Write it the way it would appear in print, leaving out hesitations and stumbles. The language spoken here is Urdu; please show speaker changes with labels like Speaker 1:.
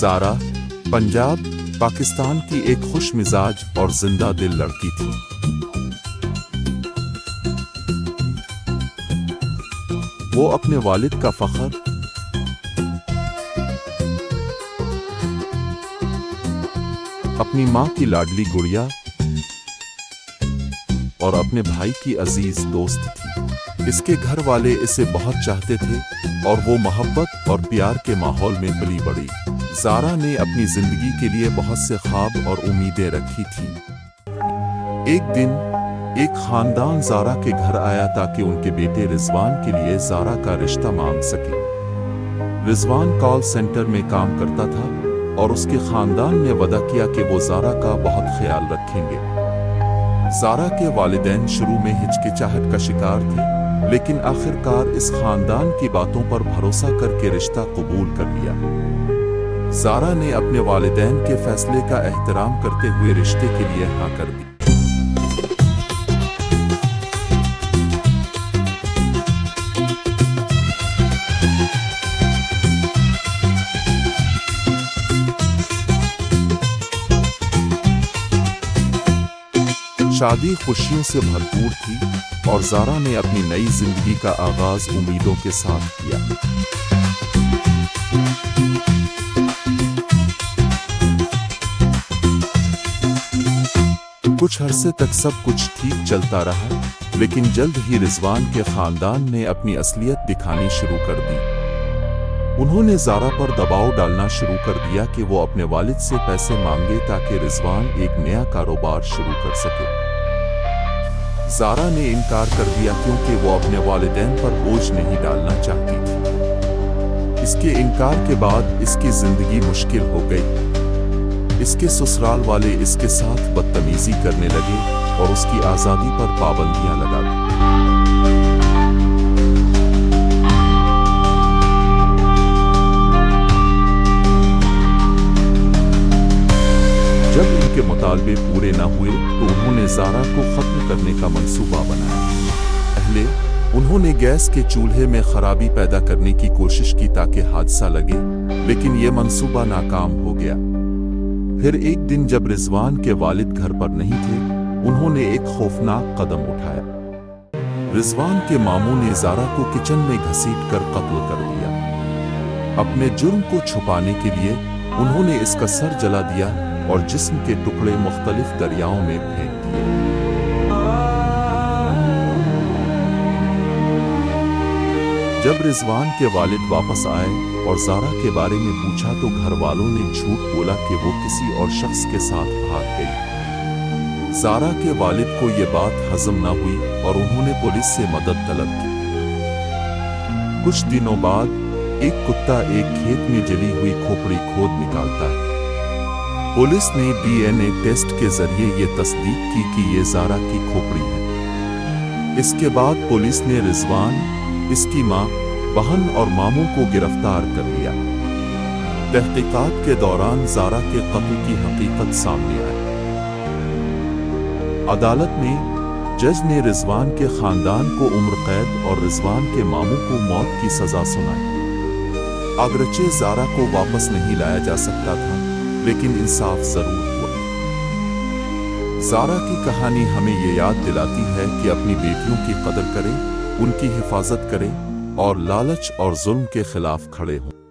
Speaker 1: زارا پنجاب پاکستان کی ایک خوش مزاج اور زندہ دل لڑکی تھی۔ وہ اپنے والد کا فخر، اپنی ماں کی لاڈلی گڑیا اور اپنے بھائی کی عزیز دوست تھی۔ اس کے گھر والے اسے بہت چاہتے تھے اور وہ محبت اور پیار کے ماحول میں پلی بڑھی۔ زارا نے اپنی زندگی کے لیے بہت سے خواب اور امیدیں رکھی تھیں۔ ایک دن ایک خاندان زارا کے گھر آیا تاکہ ان کے بیٹے رضوان کے لیے زارا کا رشتہ مانگ سکے۔ رضوان کال سینٹر میں کام کرتا تھا اور اس کے خاندان نے وعدہ کیا کہ وہ زارا کا بہت خیال رکھیں گے۔ زارا کے والدین شروع میں ہچکچاہٹ کا شکار تھے، لیکن آخرکار اس خاندان کی باتوں پر بھروسہ کر کے رشتہ قبول کر لیا۔ زارا نے اپنے والدین کے فیصلے کا احترام کرتے ہوئے رشتے کے لیے ہاں کر دی۔ شادی خوشیوں سے بھرپور تھی اور زارا نے اپنی نئی زندگی کا آغاز امیدوں کے ساتھ کیا۔ کچھ عرصے تک سب کچھ ٹھیک چلتا رہا، لیکن جلد ہی رضوان کے خاندان نے اپنی اصلیت دکھانی شروع کر دی۔ انہوں نے زارا پر دباؤ ڈالنا شروع کر دیا کہ وہ اپنے والد سے پیسے مانگے تاکہ رضوان ایک نیا کاروبار شروع کر سکے۔ زارا نے انکار کر دیا کیونکہ وہ اپنے والدین پر بوجھ نہیں ڈالنا چاہتی تھی۔ اس کے انکار کے بعد اس کی زندگی مشکل ہو گئی۔ اس کے سسرال والے اس کے ساتھ بدتمیزی کرنے لگے اور اس کی آزادی پر پابندیاں لگا دی۔ جب ان کے مطالبے پورے نہ ہوئے تو انہوں نے زارا کو ختم کرنے کا منصوبہ بنایا۔ پہلے انہوں نے گیس کے چولہے میں خرابی پیدا کرنے کی کوشش کی تاکہ حادثہ لگے، لیکن یہ منصوبہ ناکام ہو گیا۔ پھر ایک دن جب رضوان کے والد گھر پر نہیں تھے، انہوں نے ایک خوفناک قدم اٹھایا۔ رضوان کے ماموں نے زارا کو کچن میں گھسیٹ کر قتل کر دیا۔ اپنے جرم کو چھپانے کے لیے انہوں نے اس کا سر جلا دیا اور جسم کے ٹکڑے مختلف دریاؤں میں پھینک دیے۔ جب رضوان کے والد واپس آئے اور زارا کے بارے میں پوچھا تو گھر والوں نے جھوٹ بولا کہ وہ کسی اور شخص کے ساتھ بھاگ گئی۔ زارا کے والد کو یہ بات ہضم نہ ہوئی اور انہوں نے پولیس سے مدد طلب کی۔ کچھ دنوں بعد ایک کتا ایک کھیت میں جلی ہوئی کھوپڑی کھود نکالتا ہے۔ پولیس نے DNA ٹیسٹ کے ذریعے یہ تصدیق کی کہ یہ زارا کی کھوپڑی ہے۔ اس کے بعد پولیس نے رضوان، اس کی ماں، بہن اور ماموں کو گرفتار کر لیا۔ تحقیقات کے دوران زارا کے قتل کی حقیقت سامنے آئی۔ عدالت میں جج نے رضوان کے خاندان کو عمر قید اور رضوان کے ماموں کو موت کی سزا سنائی۔ اگرچہ زارا کو واپس نہیں لایا جا سکتا تھا، لیکن انصاف ضرور ہوا۔ زارا کی کہانی ہمیں یہ یاد دلاتی ہے کہ اپنی بیٹیوں کی قدر کریں، ان کی حفاظت کریں اور لالچ اور ظلم کے خلاف کھڑے ہوں۔